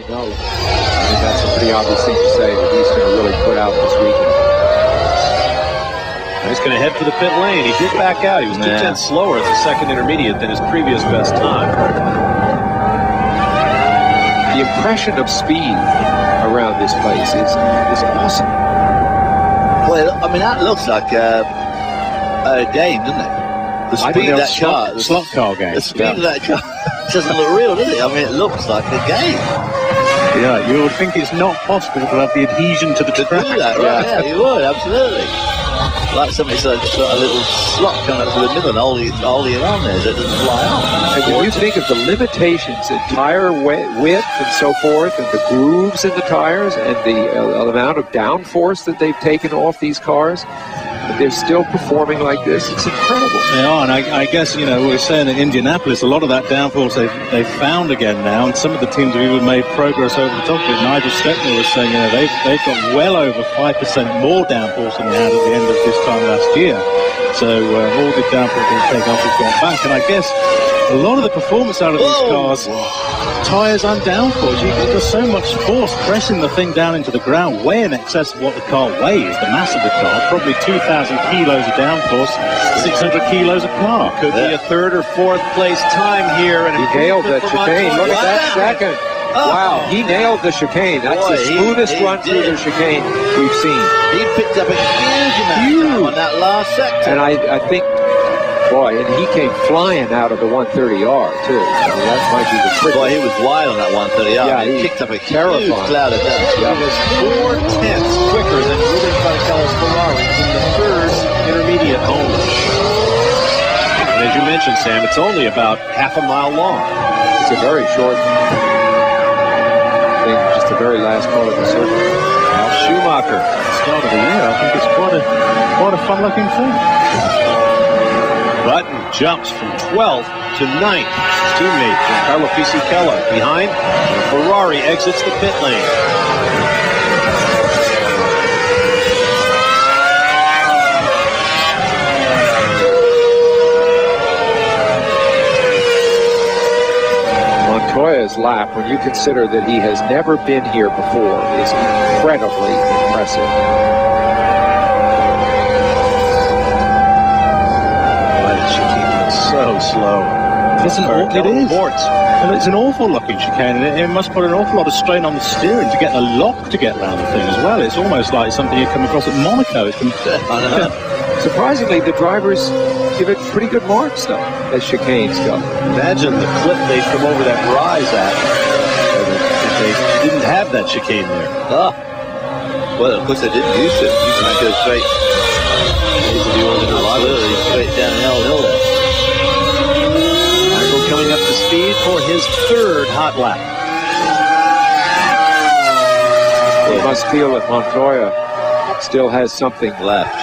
high note. I mean, that's a pretty obvious thing to say that he's going to really put out this weekend. He's going to head for the pit lane. He did back out. He was 2/10 slower at the second intermediate than his previous best time. The impression of speed around this place is awesome. Well, I mean, that looks like a game, doesn't it? The speed of that car. The slot car game. The speed of that car doesn't look real, does it? I mean, it looks like a game. Yeah, you would think it's not possible to have the adhesion to the track. To do that, right? Yeah, you would, absolutely. Like somebody's got a little slot coming up to the middle and all the around there so it doesn't fly off. And when you think of the limitations in tire width and so forth, and the grooves in the tires, and the amount of downforce that they've taken off these cars, but they're still performing like this. It's incredible. They are, and I guess, you know, we're saying in Indianapolis, a lot of that downforce they've found again now, and some of the teams have even made progress over the top of it. Nigel Steckner was saying, you know, they've got well over 5% more downforce than they had at the end of this time last year. So all the downforce they take off has gone back, and I guess a lot of the performance out of these cars, tyres and downforce, there's so much force pressing the thing down into the ground, way in excess of what the car weighs, the mass of the car, probably 2,000 kilos of downforce, 600 kilos of car. Could be a third or fourth place time here. And he nailed that chicane. Look at that second. Wow, he nailed the chicane. That's the smoothest run through the chicane we've seen. He picked up a huge amount on that last sector. And I think, boy, and he came flying out of the 130R, too. I mean, that might be the trick. Boy, he was wild on that 130R. Yeah, he kicked up a terrifying huge cloud of dust. He was 4/10 quicker than Ruben Barrichello's Ferrari in the third intermediate only. And as you mentioned, Sam, it's only about half a mile long. It's a very short thing, just the very last part of the circuit. Now Schumacher, Start of the year, I think it's quite a fun-looking thing. Button jumps from 12th to 9th. His teammate Giancarlo Fisichella behind, and a Ferrari exits the pit lane. Montoya's lap, when you consider that he has never been here before, is incredibly impressive. So slow. It's an awful looking chicane, and it must put an awful lot of strain on the steering to get the lock to get around the thing as well. It's almost like something you come across at Monaco. Surprisingly, the drivers give it pretty good marks, though, as chicanes go. Imagine the clip they'd come over that rise at if they didn't have that chicane there. Well, of course they didn't use it. You might go straight. Straight down the hill there. Michael coming up to speed for his third hot lap. You must feel that Montoya still has something left.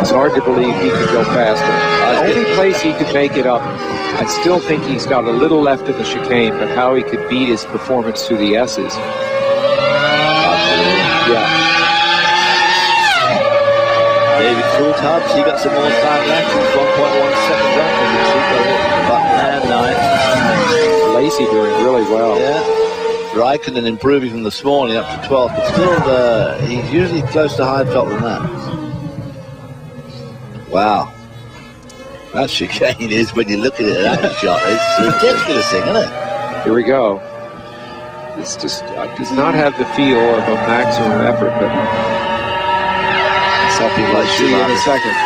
It's hard to believe he could go faster. The only place he could make it up, I still think he's got a little left in the chicane, but how he could beat his performance through the S's. Yeah. David Coulthard, he got some more time left. 1.1 seconds left. And Lacey doing really well. Yeah. Raikkonen improving from this morning up to 12th, but still he's usually close to Heidfeld than that. Wow. That chicane is, when you look at it, that shot, it's a ridiculous thing, isn't it? Here we go. It's just, does not have the feel of a maximum effort, but something like Schumacher in a second.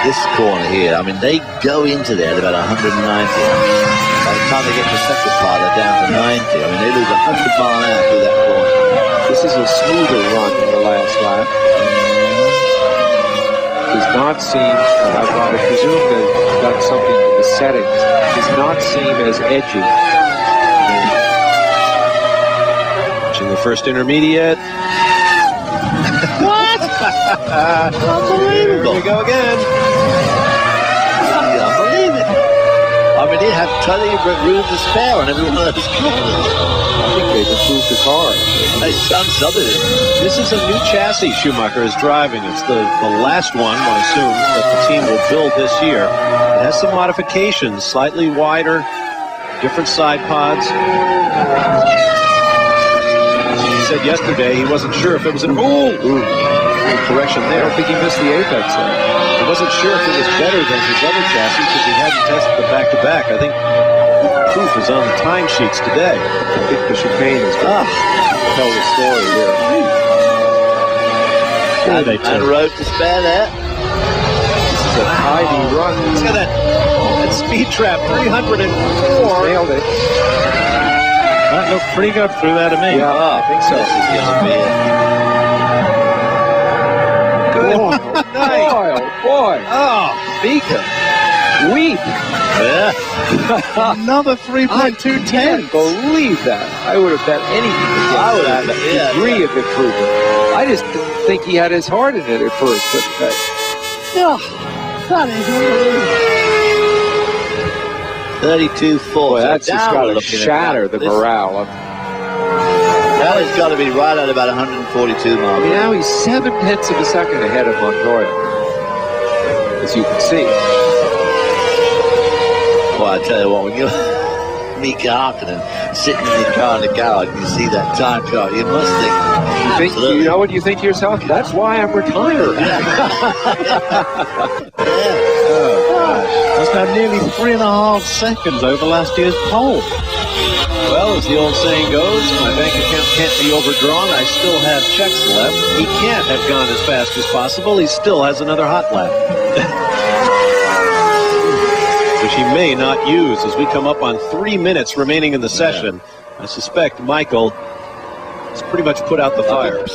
This corner here, I mean, they go into there at about 190. By the time they get to the second part, they're down to 90. I mean, they lose 100 mile an hour through that corner. This is a smoother run than the last lap. Does not seem, I presume they've done something to the settings, does not seem as edgy. In the first intermediate. What? Unbelievable. Here we go again. I believe it. I mean, they had plenty of room to spare on every one of those corners. I think they've improved the car. They've done something. This is a new chassis Schumacher is driving. It's the last one, I assume, that the team will build this year. It has some modifications, slightly wider different side pods. He said yesterday he wasn't sure if it was correction there. I don't think he missed the apex there. He wasn't sure if it was better than his other chassis because he hadn't tested the back-to-back. I think proof is on the timesheets today. I think the chicane is going to tell the story here. And road to spare there. This is a tidy run. Look at that speed trap, 304. Nailed it. That looked pretty good through there to me. Yeah, I think so. This is going to be it. Boy. Oh, Mika. Weep. Yeah. Another 3.2 Can't believe that. I would have bet anything I would against have, that degree of improvement. I just didn't think he had his heart in it at first. But that is 32.4. boy, that's just Now got we're to looking at shatter the this. morale. Well, he's got to be right at about 142 I miles. mean, now he's 7/10 of a second ahead of Montoya, as you can see. Well, I tell you what, when you're Mika Hakkinen sitting in your car in the garage and you see that time chart, you must think, You know what you think to yourself? That's why I'm retired. That's now nearly 3.5 seconds over last year's pole. Well, as the old saying goes, my bank account can't be overdrawn. I still have checks left. He can't have gone as fast as possible. He still has another hot lap. Which he may not use as we come up on 3 minutes remaining in the session. I suspect Michael has pretty much put out the fire.